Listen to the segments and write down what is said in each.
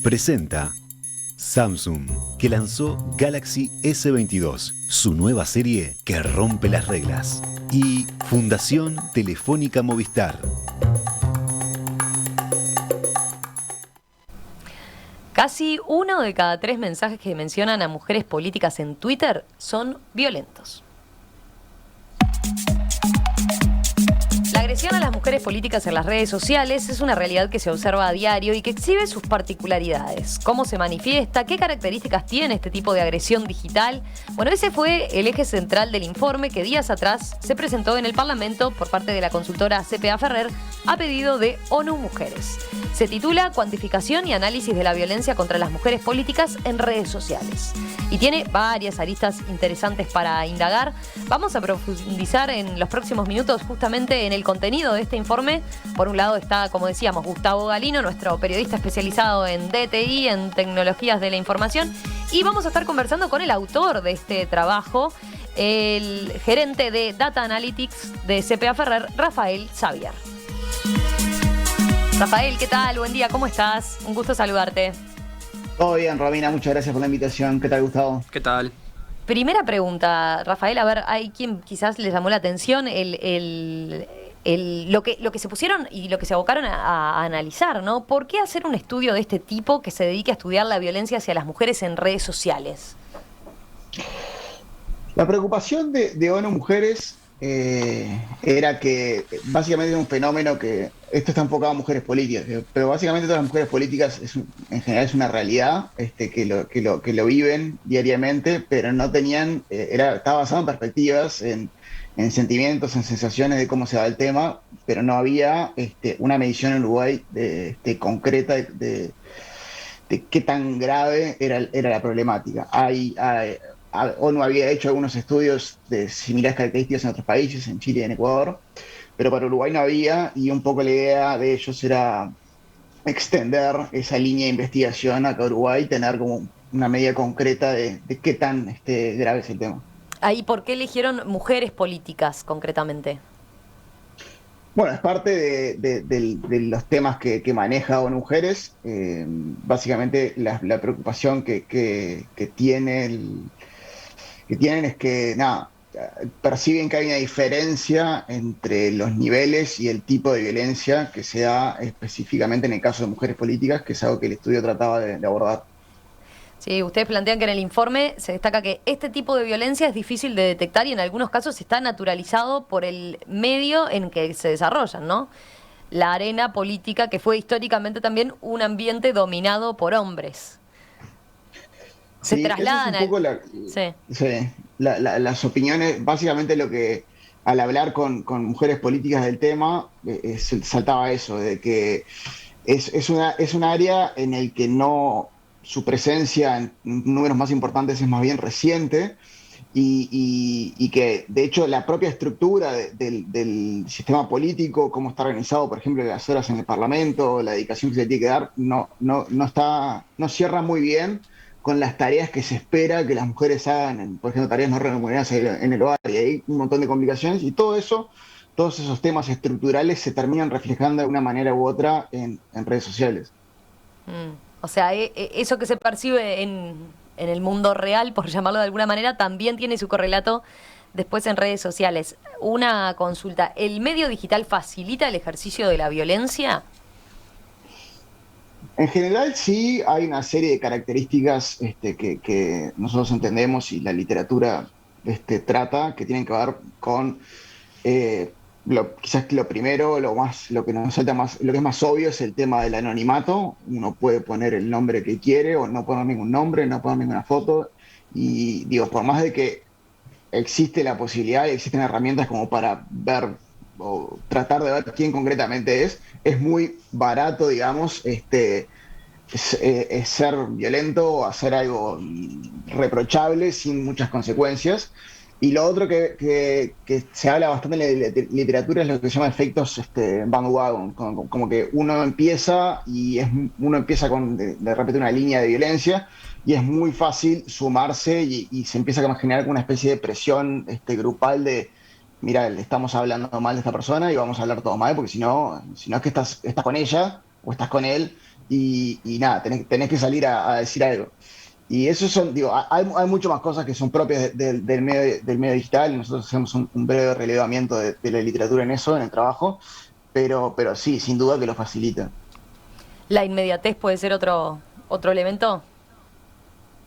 presenta Samsung, que lanzó Galaxy S22, su nueva serie que rompe las reglas. Y Fundación Telefónica Movistar. Casi 1 de cada 3 mensajes que mencionan a mujeres políticas en Twitter son violentos. La agresión a las mujeres políticas en las redes sociales es una realidad que se observa a diario y que exhibe sus particularidades. ¿Cómo se manifiesta? ¿Qué características tiene este tipo de agresión digital? Bueno, ese fue el eje central del informe que días atrás se presentó en el Parlamento por parte de la consultora CPA Ferrer a pedido de ONU Mujeres. Se titula Cuantificación y análisis de la violencia contra las mujeres políticas en redes sociales. Y tiene varias aristas interesantes para indagar. Vamos a profundizar en los próximos minutos justamente en el contenido de este informe. Por un lado está, como decíamos, Gustavo Galino, nuestro periodista especializado en DTI, en tecnologías de la información. Y vamos a estar conversando con el autor de este trabajo, el gerente de Data Analytics de CPA Ferrer, Rafael Xavier. Rafael, ¿qué tal? Buen día, ¿cómo estás? Un gusto saludarte. Todo bien, Romina, muchas gracias por la invitación. ¿Qué tal, Gustavo? ¿Qué tal? Primera pregunta, Rafael, a ver, hay quien quizás les llamó la atención lo que se pusieron y lo que se abocaron a analizar, ¿no? ¿Por qué hacer un estudio de este tipo que se dedique a estudiar la violencia hacia las mujeres en redes sociales? La preocupación de ONU Mujeres era que básicamente era un fenómeno que esto está enfocado a mujeres políticas, pero básicamente todas las mujeres políticas en general es una realidad que lo viven diariamente, pero no tenían, estaba basado en perspectivas, en sentimientos, en sensaciones de cómo se va el tema, pero no había una medición en Uruguay concreta de qué tan grave era la problemática. ONU había hecho algunos estudios de similares características en otros países, en Chile y en Ecuador, pero para Uruguay no había, y un poco la idea de ellos era extender esa línea de investigación acá a Uruguay, tener como una medida concreta de qué tan grave es el tema. Ahí, ¿por qué eligieron mujeres políticas concretamente? Bueno, es parte de los temas que maneja ONU Mujeres. Básicamente la preocupación que tienen es que, nada, perciben que hay una diferencia entre los niveles y el tipo de violencia que se da específicamente en el caso de mujeres políticas, que es algo que el estudio trataba de abordar. Sí, ustedes plantean que en el informe se destaca que este tipo de violencia es difícil de detectar y en algunos casos está naturalizado por el medio en que se desarrollan, ¿no? La arena política, que fue históricamente también un ambiente dominado por hombres. Se Sí, trasladan eso es un poco las opiniones, básicamente lo que al hablar con mujeres políticas del tema, saltaba eso, de que es un área en el que no su presencia en números más importantes es más bien reciente y que de hecho la propia estructura del sistema político, cómo está organizado, por ejemplo, las horas en el Parlamento, la dedicación que se le tiene que dar, no cierra muy bien con las tareas que se espera que las mujeres hagan, por ejemplo, tareas no remuneradas en el hogar, y hay un montón de complicaciones, y todos esos temas estructurales se terminan reflejando de una manera u otra en redes sociales. O sea, eso que se percibe en el mundo real, por llamarlo de alguna manera, también tiene su correlato después en redes sociales. Una consulta, ¿el medio digital facilita el ejercicio de la violencia? En general sí hay una serie de características que nosotros entendemos y la literatura trata, que tienen que ver con quizás lo primero, lo que nos salta más, lo que es más obvio es el tema del anonimato. Uno puede poner el nombre que quiere o no poner ningún nombre, no poner ninguna foto. Y digo, por más de que existe la posibilidad y existen herramientas como para ver o tratar de ver quién concretamente es muy barato, digamos, es ser violento o hacer algo reprochable sin muchas consecuencias. Y lo otro que se habla bastante en la literatura es lo que se llama efectos bandwagon, como que uno empieza de repente una línea de violencia y es muy fácil sumarse y se empieza a generar una especie de presión grupal de, mira, le estamos hablando mal de esta persona y vamos a hablar todos mal, porque si no es que estás con ella o estás con él y nada, tenés que salir a decir algo. Y eso son, digo, hay mucho más cosas que son propias del medio digital. Nosotros hacemos un breve relevamiento de la literatura en eso, en el trabajo, pero sí, sin duda que lo facilita. ¿La inmediatez puede ser otro elemento?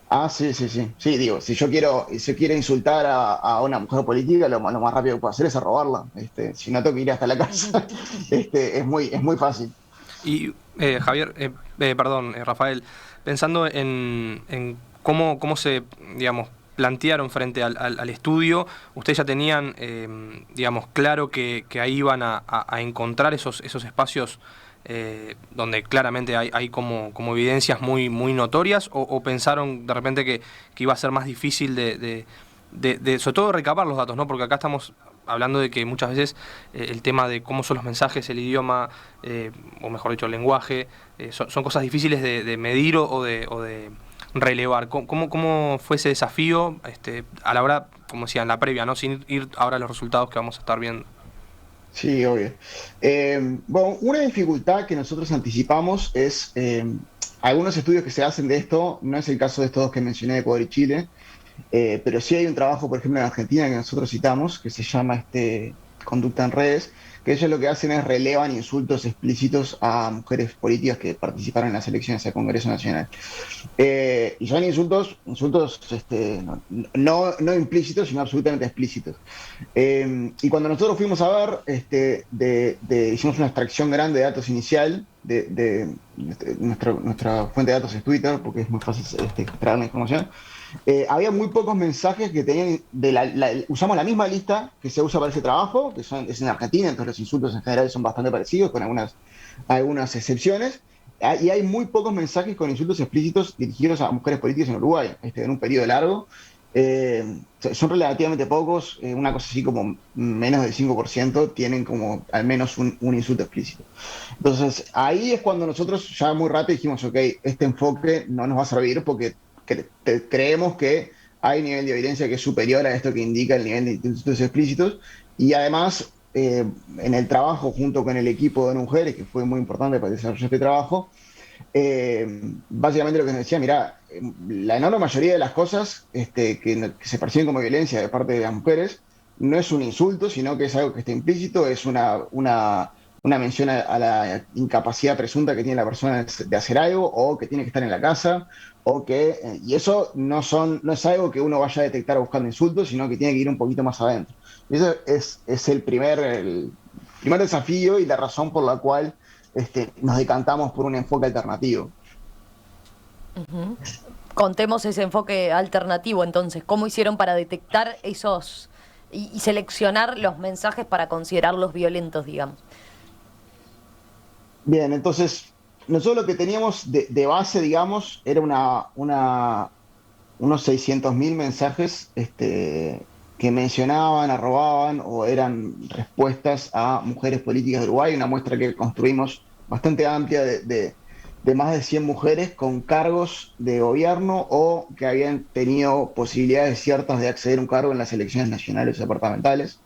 Ah, sí, sí, sí. Sí, digo, si yo quiero insultar a una mujer política, lo más rápido que puedo hacer es robarla. Si no tengo que ir hasta la casa, es muy fácil. Y Javier, perdón, Rafael, pensando en cómo se, digamos, plantearon frente al estudio, ustedes ya tenían, digamos, claro que ahí iban a encontrar esos espacios donde claramente hay como evidencias muy notorias, o pensaron de repente que iba a ser más difícil sobre todo recabar los datos, ¿no? Porque acá estamos hablando de que muchas veces el tema de cómo son los mensajes, el idioma, o mejor dicho, el lenguaje, son cosas difíciles de medir o de relevar. ¿Cómo fue ese desafío a la hora, como decía, en la previa, ¿no? Sin ir ahora a los resultados que vamos a estar viendo? Sí, obvio. Bueno, una dificultad que nosotros anticipamos es algunos estudios que se hacen de esto, no es el caso de estos dos que mencioné de Ecuador y Chile, pero sí hay un trabajo, por ejemplo, en Argentina que nosotros citamos, que se llama Conducta en Redes, que ellos lo que hacen es relevan insultos explícitos a mujeres políticas que participaron en las elecciones al Congreso Nacional. Y son insultos no implícitos, sino absolutamente explícitos. Y cuando nosotros fuimos a ver, hicimos una extracción grande de datos inicial, nuestra fuente de datos es Twitter, porque es muy fácil extraer la información. Había muy pocos mensajes que tenían, usamos la misma lista que se usa para ese trabajo, es en Argentina, entonces los insultos en general son bastante parecidos, con algunas excepciones, y hay muy pocos mensajes con insultos explícitos dirigidos a mujeres políticas en Uruguay, en un periodo largo. Son relativamente pocos, una cosa así como menos del 5% tienen como al menos un insulto explícito. Entonces ahí es cuando nosotros ya muy rápido dijimos, ok, este enfoque no nos va a servir porque creemos que hay nivel de evidencia que es superior a esto que indica el nivel de insultos explícitos, y además en el trabajo junto con el equipo de mujeres, que fue muy importante para desarrollar este trabajo, básicamente lo que nos decía, mira, la enorme mayoría de las cosas que se perciben como violencia de parte de las mujeres no es un insulto, sino que es algo que está implícito, es una mención a la incapacidad presunta que tiene la persona de hacer algo, o que tiene que estar en la casa, y eso no es algo que uno vaya a detectar buscando insultos, sino que tiene que ir un poquito más adentro. Y eso es el primer desafío y la razón por la cual nos decantamos por un enfoque alternativo. Uh-huh. Contemos ese enfoque alternativo entonces. ¿Cómo hicieron para detectar esos y seleccionar los mensajes para considerarlos violentos, digamos? Bien, entonces nosotros lo que teníamos de base, digamos, era unos 600.000 mensajes que mencionaban, arrobaban o eran respuestas a mujeres políticas de Uruguay, una muestra que construimos bastante amplia de más de 100 mujeres con cargos de gobierno o que habían tenido posibilidades ciertas de acceder a un cargo en las elecciones nacionales o departamentales.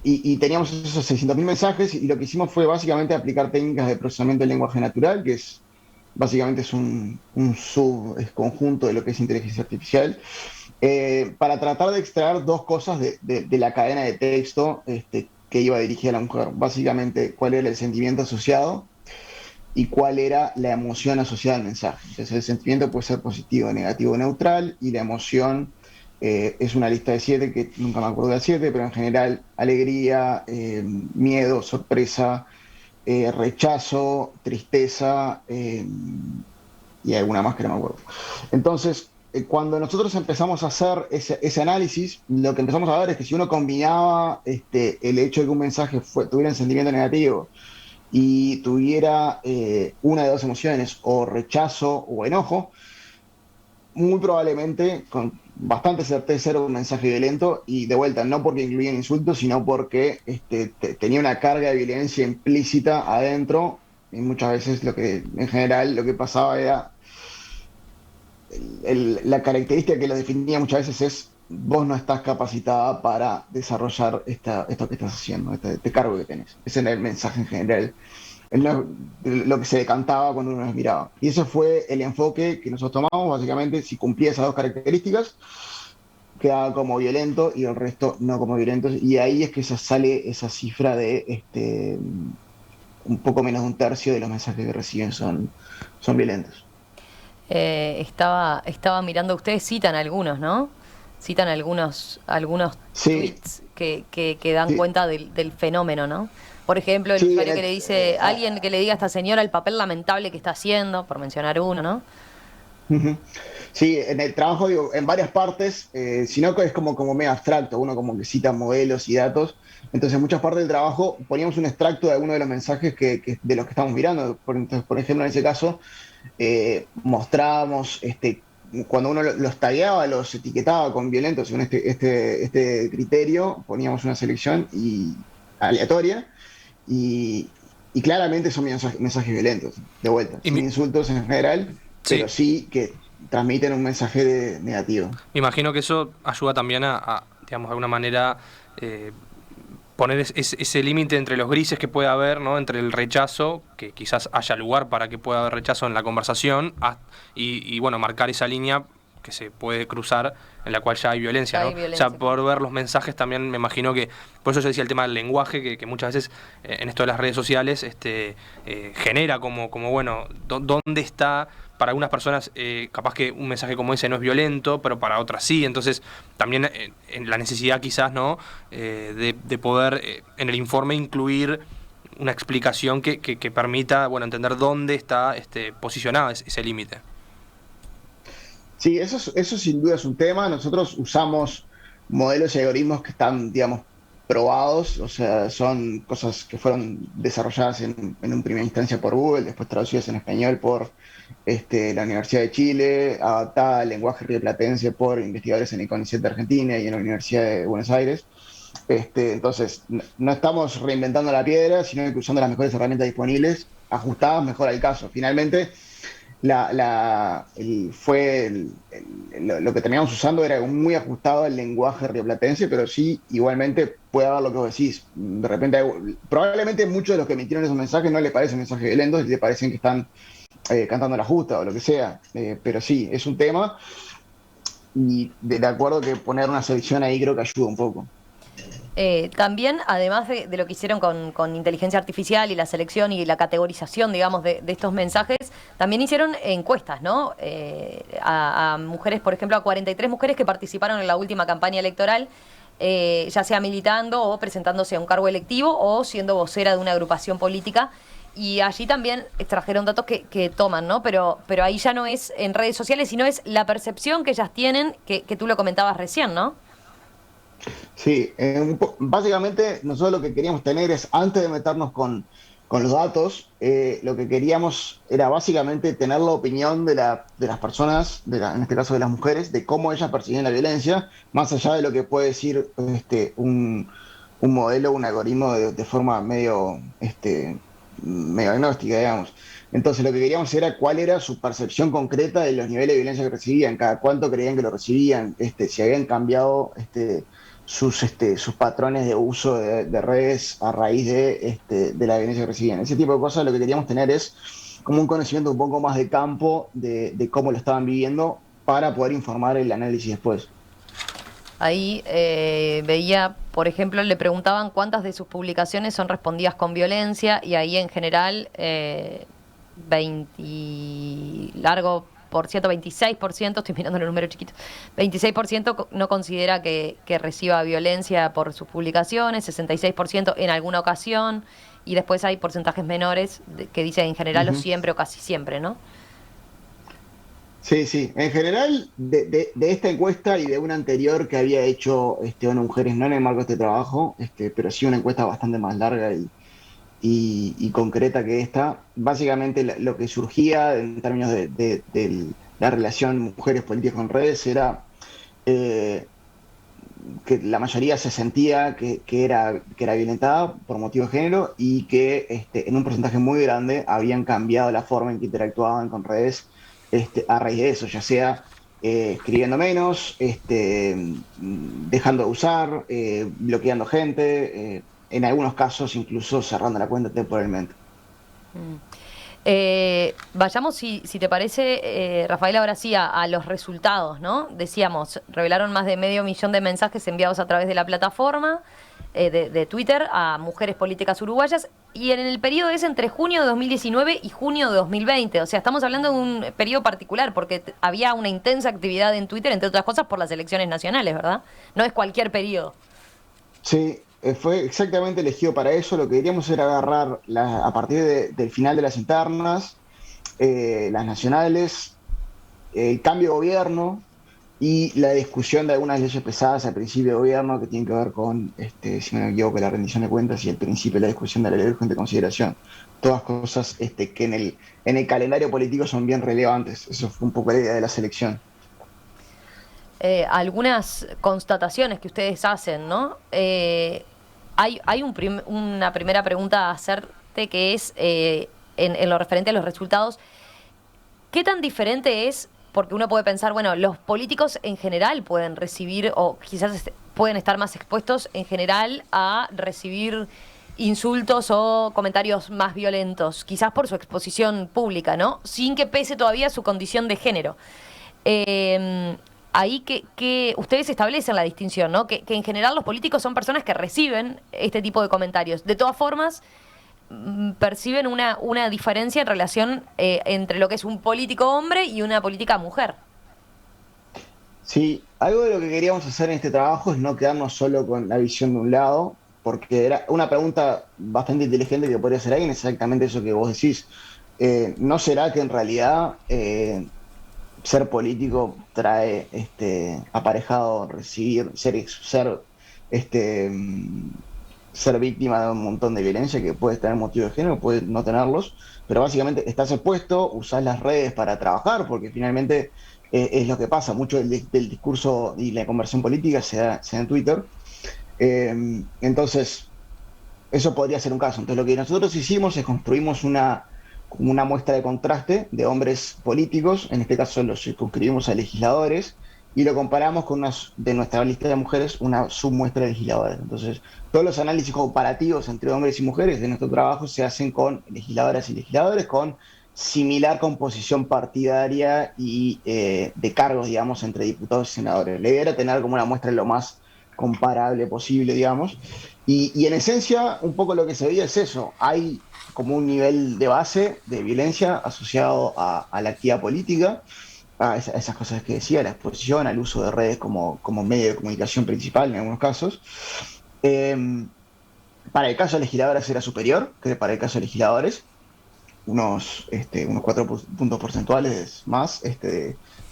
Y teníamos esos 600.000 mensajes, y lo que hicimos fue básicamente aplicar técnicas de procesamiento del lenguaje natural, que básicamente es un subconjunto de lo que es inteligencia artificial, para tratar de extraer dos cosas de la cadena de texto que iba dirigida a la mujer. Básicamente, cuál era el sentimiento asociado y cuál era la emoción asociada al mensaje. Entonces, el sentimiento puede ser positivo, negativo, neutral, y la emoción es una lista de 7, que nunca me acuerdo de las 7, pero en general alegría, miedo, sorpresa, rechazo, tristeza, y alguna más que no me acuerdo. Entonces, cuando nosotros empezamos a hacer ese análisis, lo que empezamos a ver es que si uno combinaba el hecho de que un mensaje tuviera un sentimiento negativo y tuviera una de dos emociones, o rechazo o enojo, muy probablemente, con bastante certeza, era un mensaje violento, y de vuelta, no porque incluían insultos, sino porque tenía una carga de violencia implícita adentro, y muchas veces en general lo que pasaba era, la característica que lo definía muchas veces es: vos no estás capacitada para desarrollar esto que estás haciendo, este cargo que tenés. Ese era el mensaje en general en lo que se decantaba cuando uno los miraba. Y ese fue el enfoque que nosotros tomamos, básicamente, si cumplía esas dos características, quedaba como violento y el resto no como violentos. Y ahí es que sale esa cifra de un poco menos de un tercio de los mensajes que reciben son violentos. Estaba mirando, ustedes citan algunos, ¿no? Citan algunos Sí, tweets que dan sí, cuenta del fenómeno, ¿no? Por ejemplo, el sí, usuario que le dice, alguien que le diga a esta señora el papel lamentable que está haciendo, por mencionar uno, ¿no? ujú. Sí, en el trabajo, digo, en varias partes, sino que es como medio abstracto, uno como que cita modelos y datos. Entonces, en muchas partes del trabajo poníamos un extracto de alguno de los mensajes de los que estamos mirando. Entonces, por ejemplo, en ese caso, mostrábamos, cuando uno los tagueaba, los etiquetaba con violentos según este criterio, poníamos una selección aleatoria y claramente son mensajes violentos, de vuelta, Y sin insultos en general, pero sí, sí que transmiten un mensaje negativo. me imagino que eso ayuda también digamos, de alguna manera poner ese límite entre los grises que puede haber, ¿no? Entre el rechazo, que quizás haya lugar para que pueda haber rechazo en la conversación, y bueno, marcar esa línea que se puede cruzar en la cual ya hay violencia, Ya ¿no? hay O sea, violencia, claro. por ver los mensajes también me imagino que, por eso yo decía el tema del lenguaje, que muchas veces en esto de las redes sociales genera como bueno, ¿dónde está? Para algunas personas capaz que un mensaje como ese no es violento, pero para otras sí, entonces también en la necesidad quizás, ¿no? De poder en el informe incluir una explicación que permita, bueno, entender dónde está posicionado ese límite. Sí, eso sin duda es un tema. Nosotros usamos modelos y algoritmos que están, digamos, probados, o sea, son cosas que fueron desarrolladas en una primera instancia por Google, después traducidas en español por la Universidad de Chile, adaptada al lenguaje rioplatense por investigadores en el CONICET de Argentina y en la Universidad de Buenos Aires. Entonces, no estamos reinventando la piedra, sino que usando las mejores herramientas disponibles, ajustadas mejor al caso. Finalmente, lo que terminamos usando era muy ajustado al lenguaje rioplatense, pero sí, igualmente puede haber lo que vos decís. De repente, probablemente muchos de los que emitieron esos mensajes no les parecen mensajes violentos, les parecen que están cantando la justa o lo que sea. Pero sí, es un tema y de acuerdo que poner una selección ahí creo que ayuda un poco. También, además de lo que hicieron con inteligencia artificial y la selección y la categorización, digamos, de estos mensajes, también hicieron encuestas, ¿no? A mujeres, por ejemplo, a 43 mujeres que participaron en la última campaña electoral, ya sea militando o presentándose a un cargo electivo o siendo vocera de una agrupación política. Y allí también extrajeron datos que toman, ¿no? Pero ahí ya no es en redes sociales, sino es la percepción que ellas tienen, que tú lo comentabas recién, ¿no? Sí, básicamente nosotros lo que queríamos tener es, antes de meternos con los datos, lo que queríamos era básicamente tener la opinión de las personas, en este caso de las mujeres, de cómo ellas perciben la violencia, más allá de lo que puede decir un modelo, un algoritmo de forma medio agnóstica, digamos. Entonces lo que queríamos era cuál era su percepción concreta de los niveles de violencia que recibían, cada cuánto creían que lo recibían, si habían cambiado sus patrones de uso de redes a raíz de la violencia que recibían. Ese tipo de cosas lo que queríamos tener es como un conocimiento un poco más de campo de cómo lo estaban viviendo para poder informar el análisis después. Ahí veía, por ejemplo, le preguntaban cuántas de sus publicaciones son respondidas con violencia y ahí en general 20 largo por ciento, 26%, estoy mirando el número chiquito, 26% no considera que reciba violencia por sus publicaciones, 66% en alguna ocasión y después hay porcentajes menores que dicen en general o Ujú. siempre o casi siempre, ¿no? Sí, sí. En general, de esta encuesta y de una anterior que había hecho ONU Mujeres, no en el marco de este trabajo, pero sí una encuesta bastante más larga y concreta que esta, básicamente lo que surgía en términos de la relación mujeres políticas con redes era eh, que la mayoría se sentía que era violentada por motivo de género y que en un porcentaje muy grande habían cambiado la forma en que interactuaban con redes a raíz de eso, ya sea escribiendo menos, dejando de usar, bloqueando gente, en algunos casos incluso cerrando la cuenta temporalmente. Vayamos, si te parece, Rafael, ahora sí a los resultados, ¿no? Decíamos, revelaron más de 500.000 de mensajes enviados a través de la plataforma de Twitter a mujeres políticas uruguayas, y en el periodo es entre junio de 2019 y junio de 2020. O sea, estamos hablando de un periodo particular, porque había una intensa actividad en Twitter, entre otras cosas, por las elecciones nacionales, ¿verdad? No es cualquier periodo. Sí, fue exactamente elegido para eso. Lo que queríamos era agarrar a partir del final de las internas, las nacionales, el cambio de gobierno y la discusión de algunas leyes pesadas al principio de gobierno que tienen que ver con, si no me equivoco, la rendición de cuentas y el principio de la discusión de la ley de urgente consideración. Todas cosas que en el calendario político son bien relevantes. Eso fue un poco la idea de la selección. Algunas constataciones que ustedes hacen, ¿no? Hay una primera pregunta a hacerte que es, en lo referente a los resultados, ¿qué tan diferente es? Porque uno puede pensar, bueno, los políticos en general pueden recibir, o quizás pueden estar más expuestos en general a recibir insultos o comentarios más violentos, quizás por su exposición pública, ¿no? Sin que pese todavía su condición de género. Ahí que ustedes establecen la distinción, ¿no? Que en general los políticos son personas que reciben este tipo de comentarios. De todas formas, perciben una diferencia en relación entre lo que es un político hombre y una política mujer. Sí, algo de lo que queríamos hacer en este trabajo es no quedarnos solo con la visión de un lado, porque era una pregunta bastante inteligente que podría hacer alguien, es exactamente eso que vos decís. ¿No será que en realidad ser político trae aparejado este, ser víctima de un montón de violencia que puede tener motivos de género, puede no tenerlos, pero básicamente estás expuesto, usás las redes para trabajar, porque finalmente es lo que pasa, mucho del discurso y la conversión política se da en Twitter. Entonces, eso podría ser un caso. Entonces, lo que nosotros hicimos es construimos una muestra de contraste de hombres políticos, en este caso los circunscribimos a legisladores, y lo comparamos con de nuestra lista de mujeres, una submuestra de legisladores. Entonces, todos los análisis comparativos entre hombres y mujeres de nuestro trabajo se hacen con legisladoras y legisladores, con similar composición partidaria y de cargos, digamos, entre diputados y senadores. La idea era tener como una muestra lo más comparable posible, digamos. Y en esencia, un poco lo que se veía es eso. Hay como un nivel de base de violencia asociado a la actividad política, a esas cosas que decía, a la exposición, al uso de redes como medio de comunicación principal en algunos casos. Para el caso de legisladoras era superior que para el caso de legisladores, unos 4 puntos porcentuales más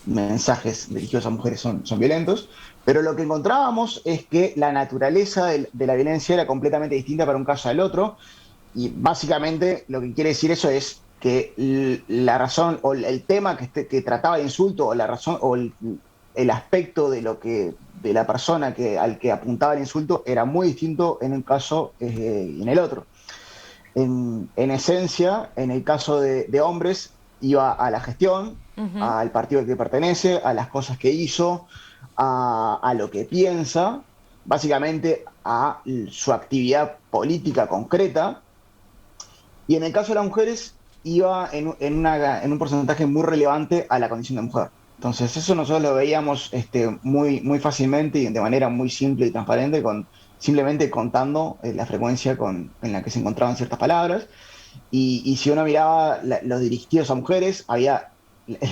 mensajes dirigidos a mujeres son violentos, pero lo que encontrábamos es que la naturaleza de la violencia era completamente distinta para un caso al otro, y básicamente lo que quiere decir eso es que la razón o el tema que trataba de insulto o la razón o el aspecto de la persona al que apuntaba el insulto era muy distinto en un caso y en el otro. En esencia, en el caso de hombres, iba a la gestión, al partido al que pertenece, a las cosas que hizo, a lo que piensa, básicamente a su actividad política concreta. Y en el caso de las mujeres, iba en un porcentaje muy relevante a la condición de mujer. Entonces, eso nosotros lo veíamos muy, muy fácilmente y de manera muy simple y transparente, simplemente contando la frecuencia en la que se encontraban ciertas palabras. Y si uno miraba los dirigidos a mujeres,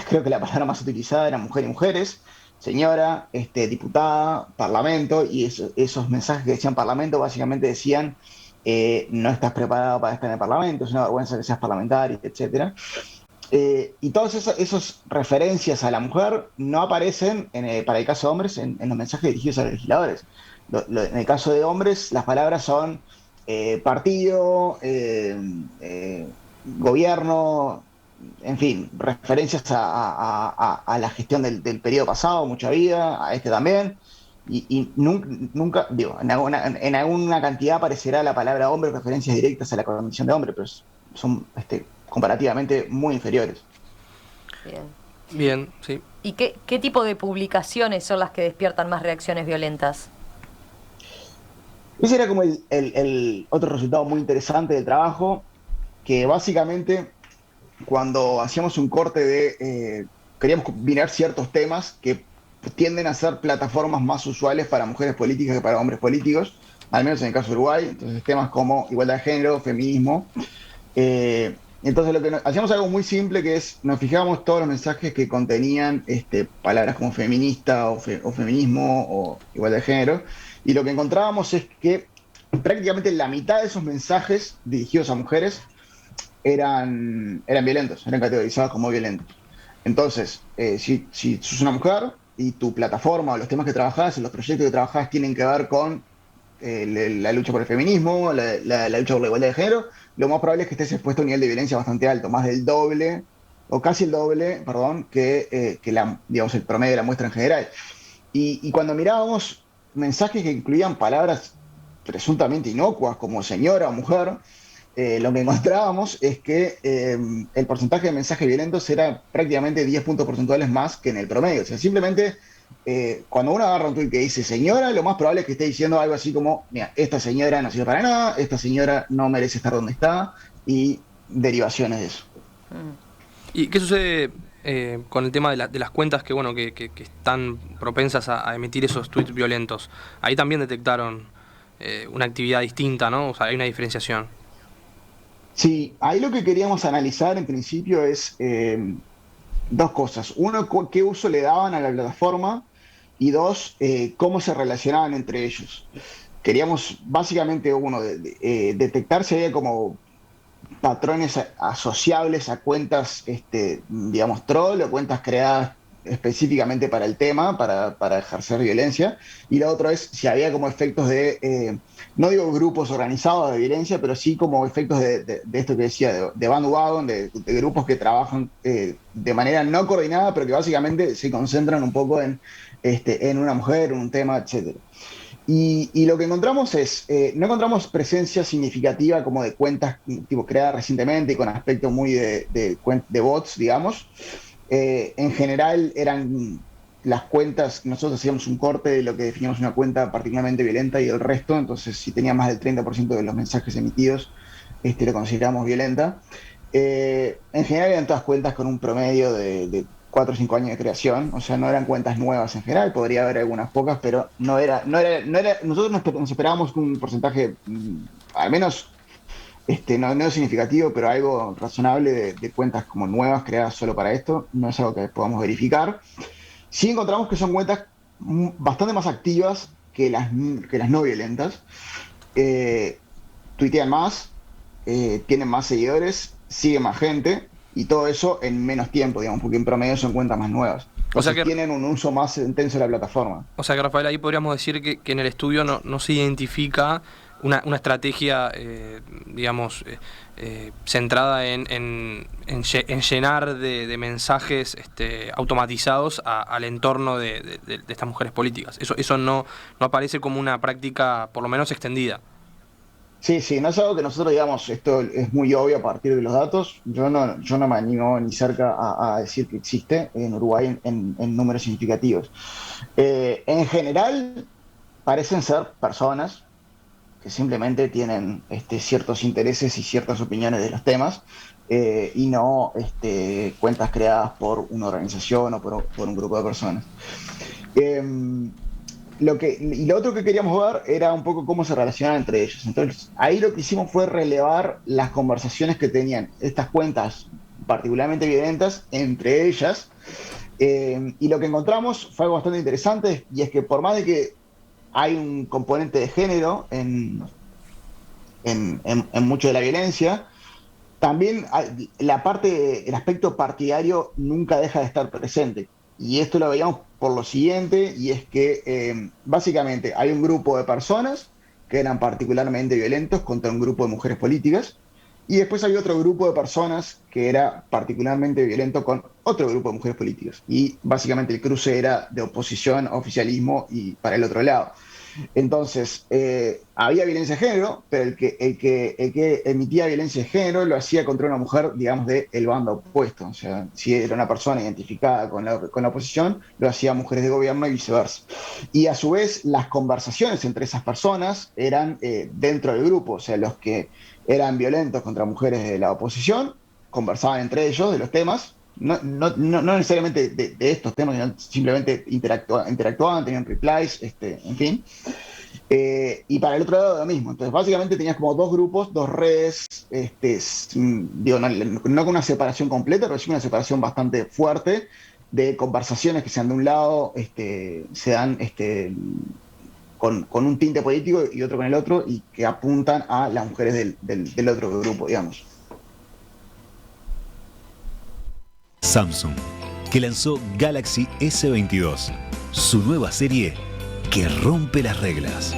creo que la palabra más utilizada era mujer y mujeres, señora, diputada, parlamento, y esos mensajes que decían parlamento básicamente decían no estás preparado para estar en el parlamento, es una vergüenza que seas parlamentario, etc. Y todas esas referencias a la mujer no aparecen para el caso de hombres en los mensajes dirigidos a los legisladores. En el caso de hombres, las palabras son partido, gobierno, en fin, referencias a la gestión del periodo pasado, mucha vida, a también. Y nunca, digo, en alguna cantidad aparecerá la palabra hombre, referencias directas a la condición de hombre, pero son comparativamente muy inferiores. Bien, sí. ¿Y qué tipo de publicaciones son las que despiertan más reacciones violentas? Ese era como el otro resultado muy interesante del trabajo. que básicamente cuando hacíamos un corte queríamos mirar ciertos temas que tienden a ser plataformas más usuales para mujeres políticas que para hombres políticos, al menos en el caso de Uruguay. Entonces temas como igualdad de género, feminismo. Entonces hacíamos algo muy simple, que es nos fijábamos todos los mensajes que contenían palabras como feminista o feminismo o igualdad de género, y lo que encontrábamos es que prácticamente la mitad de esos mensajes dirigidos a mujeres eran violentos, eran categorizados como violentos. Entonces, si sos una mujer y tu plataforma o los temas que trabajás, los proyectos que trabajás tienen que ver con la lucha por el feminismo, la lucha por la igualdad de género, lo más probable es que estés expuesto a un nivel de violencia bastante alto, más del doble, o casi el doble, perdón, que digamos, el promedio de la muestra en general. Y cuando mirábamos mensajes que incluían palabras presuntamente inocuas como señora o mujer, lo que encontrábamos es que el porcentaje de mensajes violentos era prácticamente 10 puntos porcentuales más que en el promedio. O sea, simplemente cuando uno agarra un tuit que dice señora, lo más probable es que esté diciendo algo así como, mira, esta señora no sirve para nada, esta señora no merece estar donde está, y derivaciones de eso. ¿Y qué sucede con el tema de las cuentas que, bueno, que están propensas a emitir esos tweets violentos? Ahí también detectaron una actividad distinta, ¿no? O sea, hay una diferenciación. Sí, ahí lo que queríamos analizar en principio es dos cosas. Uno, qué uso le daban a la plataforma, y dos, cómo se relacionaban entre ellos. Queríamos básicamente, uno, detectar si había como patrones asociables a cuentas, digamos, troll, o cuentas creadas específicamente para el tema, para ejercer violencia. Y lo otro es si había como efectos no digo grupos organizados de violencia, pero sí como efectos de esto que decía, de bandwagon, de grupos que trabajan de manera no coordinada, pero que básicamente se concentran un poco en una mujer, en un tema, etcétera. Y lo que encontramos es, no encontramos presencia significativa como de cuentas tipo creadas recientemente y con aspecto muy de bots, digamos. En general eran las cuentas, nosotros hacíamos un corte de lo que definíamos una cuenta particularmente violenta y el resto, entonces si tenía más del 30% de los mensajes emitidos, lo consideramos violenta. En general eran todas cuentas con un promedio de 4 o 5 años de creación, o sea, no eran cuentas nuevas en general, podría haber algunas pocas, pero no era nosotros nos esperábamos un porcentaje, al menos no es significativo, pero algo razonable de cuentas como nuevas creadas solo para esto. No es algo que podamos verificar. Sí encontramos que son cuentas bastante más activas que las no violentas. Tuitean más, tienen más seguidores, sigue más gente, y todo eso en menos tiempo, digamos, porque en promedio son cuentas más nuevas. O sea que tienen un uso más intenso de la plataforma. O sea que, Rafael, ahí podríamos decir que en el estudio no se identifica una estrategia, digamos, centrada en llenar de mensajes automatizados al entorno de estas mujeres políticas. Eso no aparece como una práctica, por lo menos, extendida. Sí, no es algo que nosotros digamos, esto es muy obvio a partir de los datos. Yo no me animo ni cerca a decir que existe en Uruguay en números significativos. En general, parecen ser personas que simplemente tienen ciertos intereses y ciertas opiniones de los temas, y no cuentas creadas por una organización o por un grupo de personas. Y lo otro que queríamos ver era un poco cómo se relacionan entre ellos. Entonces, ahí lo que hicimos fue relevar las conversaciones que tenían estas cuentas particularmente violentas entre ellas, y lo que encontramos fue algo bastante interesante, y es que por más de que hay un componente de género en mucho de la violencia, también el aspecto partidario nunca deja de estar presente. Y esto lo veíamos por lo siguiente, y es que básicamente hay un grupo de personas que eran particularmente violentos contra un grupo de mujeres políticas, y después hay otro grupo de personas que era particularmente violento con otro grupo de mujeres políticas. Y básicamente el cruce era de oposición, oficialismo y para el otro lado. Entonces, había violencia de género, pero el que emitía violencia de género lo hacía contra una mujer, digamos, del bando opuesto. O sea, si era una persona identificada con la oposición, lo hacía mujeres de gobierno y viceversa. Y a su vez, las conversaciones entre esas personas eran dentro del grupo. O sea, los que eran violentos contra mujeres de la oposición conversaban entre ellos de los temas. No necesariamente de estos temas, sino simplemente interactuaban, tenían replies, en fin. Y para el otro lado lo mismo. Entonces, básicamente tenías como dos grupos, dos redes, digo, no con una separación completa, pero sí una separación bastante fuerte de conversaciones que sean de un lado, se dan con un tinte político y otro con el otro, y que apuntan a las mujeres del otro grupo, digamos. Samsung, que lanzó Galaxy S22, su nueva serie que rompe las reglas.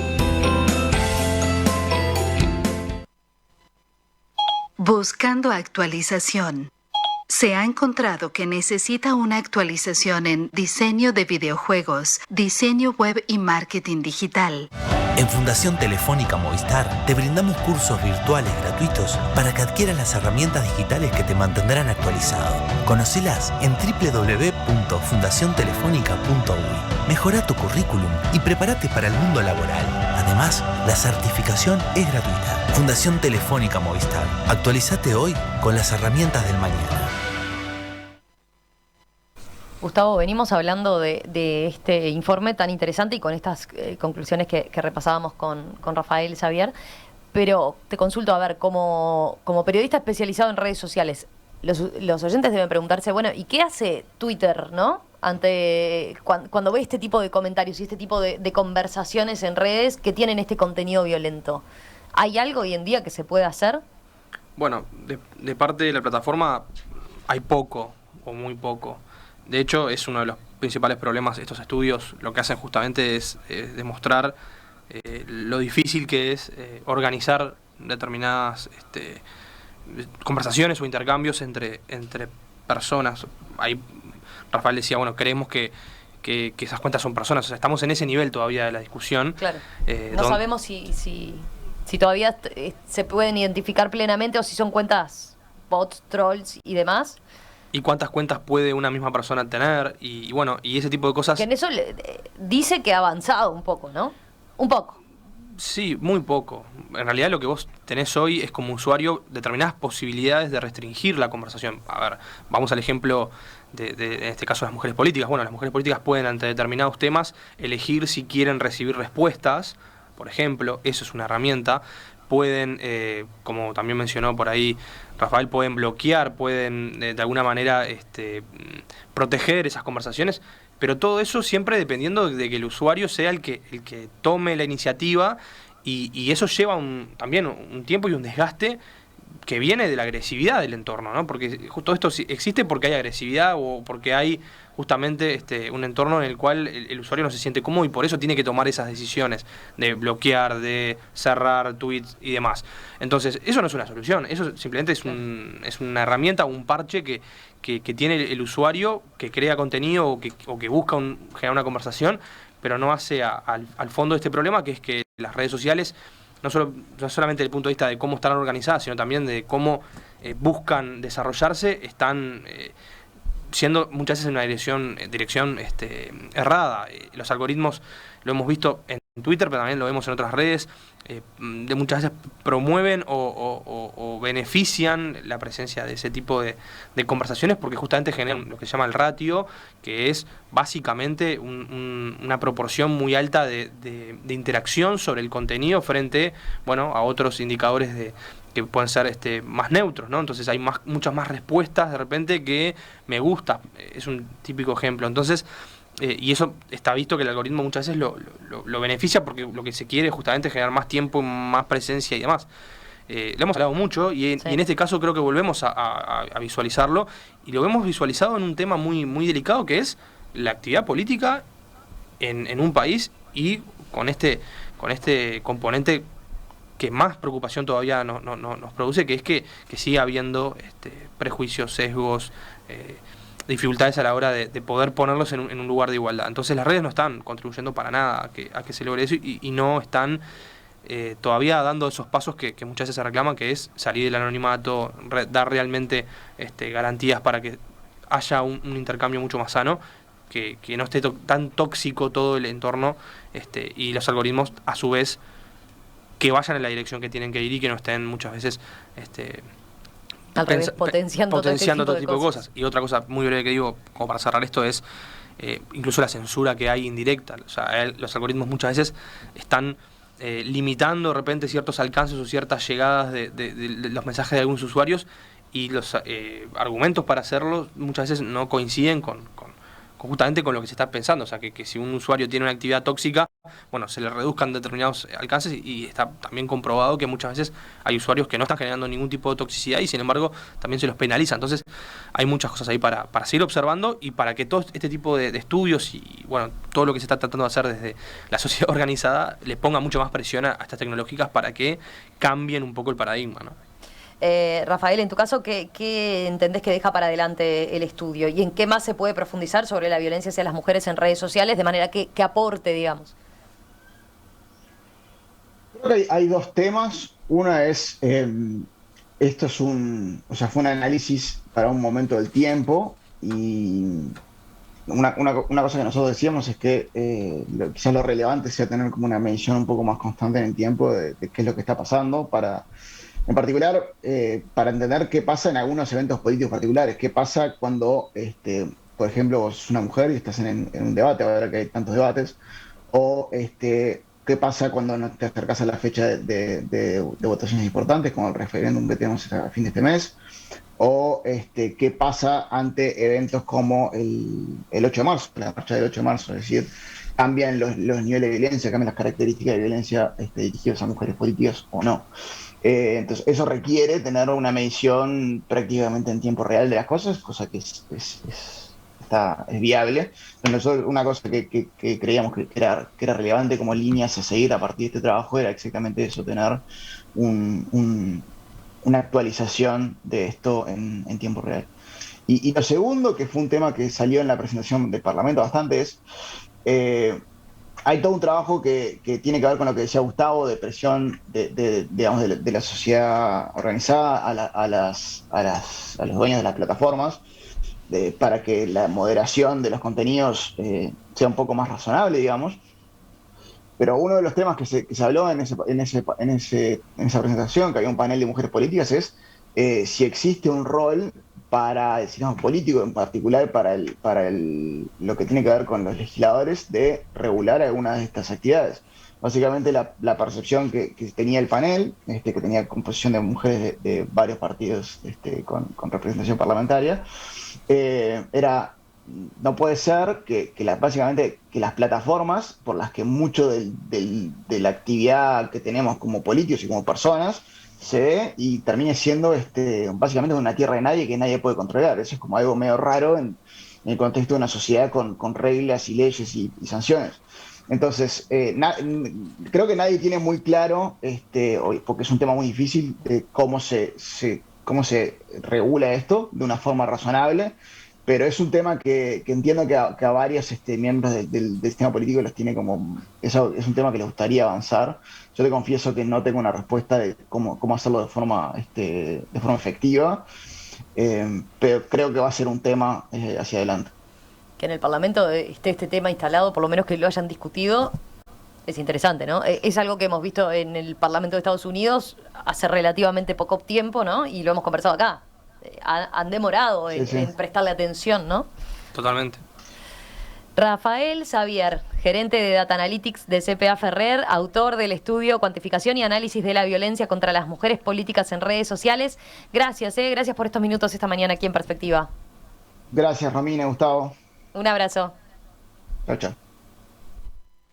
Buscando actualización. Se ha encontrado que necesita una actualización en diseño de videojuegos, diseño web y marketing digital. En Fundación Telefónica Movistar te brindamos cursos virtuales gratuitos para que adquieras las herramientas digitales que te mantendrán actualizado. Conocelas en www.fundaciontelefónica.uy. Mejora tu currículum y prepárate para el mundo laboral. Además, la certificación es gratuita. Fundación Telefónica Movistar. Actualizate hoy con las herramientas del mañana. Gustavo, venimos hablando de este informe tan interesante y con estas conclusiones que repasábamos con Rafael Xavier, pero te consulto, a ver, como periodista especializado en redes sociales, los oyentes deben preguntarse, bueno, ¿y qué hace Twitter, no? Cuando ve este tipo de comentarios y este tipo de conversaciones en redes que tienen este contenido violento. ¿Hay algo hoy en día que se puede hacer? Bueno, de parte de la plataforma hay poco o muy poco. De hecho, es uno de los principales problemas de estos estudios. Lo que hacen justamente es demostrar lo difícil que es organizar determinadas conversaciones o intercambios entre personas. Ahí Rafael decía, bueno, creemos que esas cuentas son personas. O sea, estamos en ese nivel todavía de la discusión. Claro. No sabemos si todavía se pueden identificar plenamente o si son cuentas bots, trolls y demás. Y cuántas cuentas puede una misma persona tener, y bueno, y ese tipo de cosas. Que en eso dice que ha avanzado un poco, ¿no? Un poco. Sí, muy poco. En realidad lo que vos tenés hoy es como usuario determinadas posibilidades de restringir la conversación. A ver, vamos al ejemplo en este caso, las mujeres políticas. Bueno, las mujeres políticas pueden ante determinados temas elegir si quieren recibir respuestas, por ejemplo, eso es una herramienta. Pueden, como también mencionó por ahí Rafael, pueden bloquear, pueden de alguna manera proteger esas conversaciones, pero todo eso siempre dependiendo de que el usuario sea el que tome la iniciativa, y eso lleva también un tiempo y un desgaste que viene de la agresividad del entorno, ¿no? Porque todo esto existe porque hay agresividad o porque hay justamente un entorno en el cual el usuario no se siente cómodo, y por eso tiene que tomar esas decisiones de bloquear, de cerrar tweets y demás. Entonces, eso no es una solución, eso simplemente es una herramienta, un parche que tiene el usuario que crea contenido o que busca generar una conversación, pero no hace al fondo de este problema, que es que las redes sociales, no solamente desde el punto de vista de cómo están organizadas, sino también de cómo buscan desarrollarse, están siendo muchas veces en una dirección errada. Los algoritmos lo hemos visto en Twitter, pero también lo vemos en otras redes, de muchas veces promueven o benefician la presencia de ese tipo de conversaciones, porque justamente generan lo que se llama el ratio, que es básicamente una proporción muy alta de interacción sobre el contenido frente, bueno, a otros indicadores que pueden ser más neutros, ¿no? Entonces hay muchas más respuestas de repente que me gusta, es un típico ejemplo. Entonces, y eso está visto que el algoritmo muchas veces lo beneficia, porque lo que se quiere es justamente generar más tiempo, más presencia y demás. Lo hemos hablado mucho y en este caso creo que volvemos a visualizarlo, y lo hemos visualizado en un tema muy, muy delicado, que es la actividad política en un país, y con este componente que más preocupación todavía nos produce, que es que siga habiendo prejuicios, sesgos, dificultades a la hora de poder ponerlos en un lugar de igualdad. Entonces las redes no están contribuyendo para nada a que se logre eso y no están todavía dando esos pasos que muchas veces se reclaman, que es salir del anonimato, dar realmente garantías para que haya un intercambio mucho más sano, que no esté tan tóxico todo el entorno, y los algoritmos a su vez que vayan en la dirección que tienen que ir y que no estén muchas veces al revés, potenciando todo tipo de cosas. Y otra cosa muy breve que digo, como para cerrar esto, es incluso la censura que hay indirecta. O sea, los algoritmos muchas veces están limitando de repente ciertos alcances o ciertas llegadas de los mensajes de algunos usuarios, y los argumentos para hacerlo muchas veces no coinciden justamente con lo que se está pensando. O sea, que si un usuario tiene una actividad tóxica, bueno, se le reduzcan determinados alcances, y está también comprobado que muchas veces hay usuarios que no están generando ningún tipo de toxicidad y sin embargo también se los penaliza. Entonces hay muchas cosas ahí para seguir observando, y para que todo este tipo de estudios y bueno, todo lo que se está tratando de hacer desde la sociedad organizada le ponga mucho más presión a estas tecnológicas para que cambien un poco el paradigma, ¿no? Rafael, en tu caso, ¿qué entendés que deja para adelante el estudio? ¿Y en qué más se puede profundizar sobre la violencia hacia las mujeres en redes sociales, de manera que aporte, digamos? Creo que hay dos temas. Una es, esto es fue un análisis para un momento del tiempo, y una cosa que nosotros decíamos es que quizás lo relevante sea tener como una medición un poco más constante en el tiempo de qué es lo que está pasando, en particular, para entender qué pasa en algunos eventos políticos particulares. ¿Qué pasa cuando, por ejemplo, vos sos una mujer y estás en un debate, ahora que hay tantos debates? O qué pasa cuando no te acercas a la fecha de votaciones importantes, como el referéndum que tenemos a fin de este mes. O qué pasa ante eventos como el 8 de marzo, la marcha del 8 de marzo. Es decir, cambian los niveles de violencia, cambian las características de violencia dirigidas a mujeres políticas o no. Entonces, eso requiere tener una medición prácticamente en tiempo real de las cosas, cosa que es viable. Entonces, una cosa que creíamos que era relevante como líneas a seguir a partir de este trabajo era exactamente eso, tener una actualización de esto en tiempo real. Y lo segundo, que fue un tema que salió en la presentación del Parlamento bastante, es hay todo un trabajo que tiene que ver con lo que decía Gustavo, de presión de la sociedad organizada a los dueños de las plataformas, para que la moderación de los contenidos sea un poco más razonable, digamos. Pero uno de los temas que se habló en esa presentación, que había un panel de mujeres políticas, es si existe un rol para el sistema político, en particular para lo que tiene que ver con los legisladores, de regular algunas de estas actividades. Básicamente la percepción que tenía el panel, que tenía composición de mujeres de varios partidos con representación parlamentaria, era: no puede ser básicamente que las plataformas por las que mucho de la actividad que tenemos como políticos y como personas se ve y termine siendo básicamente una tierra de nadie que nadie puede controlar. Eso es como algo medio raro en el contexto de una sociedad con reglas y leyes y sanciones. Entonces, creo que nadie tiene muy claro, porque es un tema muy difícil, cómo se regula esto de una forma razonable, pero es un tema que entiendo que a varios miembros del sistema político los tiene como... Eso es un tema que les gustaría avanzar. Yo te confieso que no tengo una respuesta de cómo hacerlo de forma efectiva, pero creo que va a ser un tema hacia adelante. Que en el Parlamento esté este tema instalado, por lo menos que lo hayan discutido, es interesante, ¿no? Es algo que hemos visto en el Parlamento de Estados Unidos hace relativamente poco tiempo, ¿no? Y lo hemos conversado acá. Han demorado en prestarle atención, ¿no? Totalmente. Rafael Xavier, gerente de Data Analytics de CPA Ferrer, autor del estudio Cuantificación y Análisis de la Violencia contra las Mujeres Políticas en Redes Sociales. Gracias, gracias por estos minutos esta mañana aquí en Perspectiva. Gracias, Romina, Gustavo. Un abrazo. Chao, chao.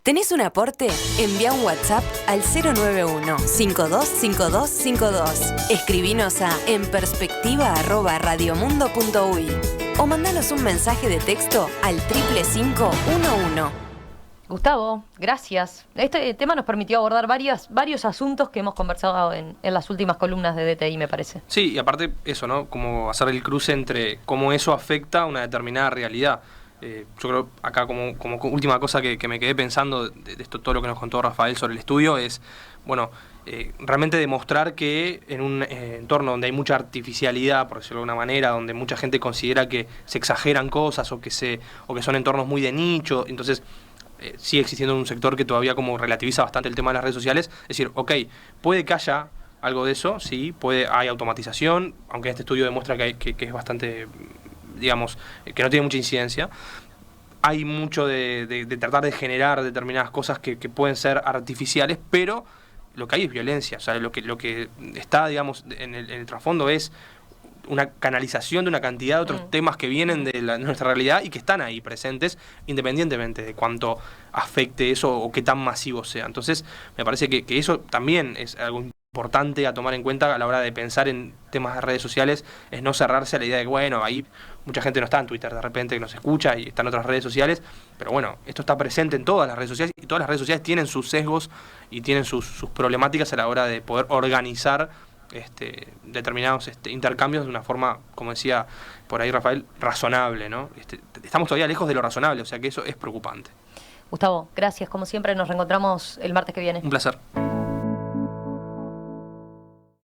¿Tenés un aporte? Envía un WhatsApp al 091-525252. Escribinos a enperspectiva@radiomundo.uy o mandanos un mensaje de texto al 55511. Gustavo, gracias. Este tema nos permitió abordar varios asuntos que hemos conversado en las últimas columnas de DTI, me parece. Sí, y aparte eso, ¿no? Como hacer el cruce entre cómo eso afecta a una determinada realidad. Yo creo acá como última cosa que me quedé pensando de esto, todo lo que nos contó Rafael sobre el estudio es, bueno, realmente demostrar que en un entorno donde hay mucha artificialidad, por decirlo de alguna manera, donde mucha gente considera que se exageran cosas o que son entornos muy de nicho, entonces sigue existiendo un sector que todavía como relativiza bastante el tema de las redes sociales. Es decir, ok, puede que haya algo de eso, sí, hay automatización, aunque este estudio demuestra que es bastante, digamos, que no tiene mucha incidencia. Hay mucho de tratar de generar determinadas cosas que pueden ser artificiales, pero lo que hay es violencia. O sea, lo que está, digamos, en el trasfondo es una canalización de una cantidad de otros temas que vienen de nuestra realidad y que están ahí presentes, independientemente de cuánto afecte eso o qué tan masivo sea. Entonces, me parece que eso también es algo importante a tomar en cuenta a la hora de pensar en temas de redes sociales, es no cerrarse a la idea de que, bueno, ahí mucha gente no está en Twitter de repente que nos escucha y está en otras redes sociales, pero bueno, esto está presente en todas las redes sociales y todas las redes sociales tienen sus sesgos y tienen sus problemáticas a la hora de poder organizar determinados intercambios de una forma, como decía por ahí Rafael, razonable, ¿no? Estamos todavía lejos de lo razonable, o sea que eso es preocupante. Gustavo, gracias. Como siempre, nos reencontramos el martes que viene. Un placer.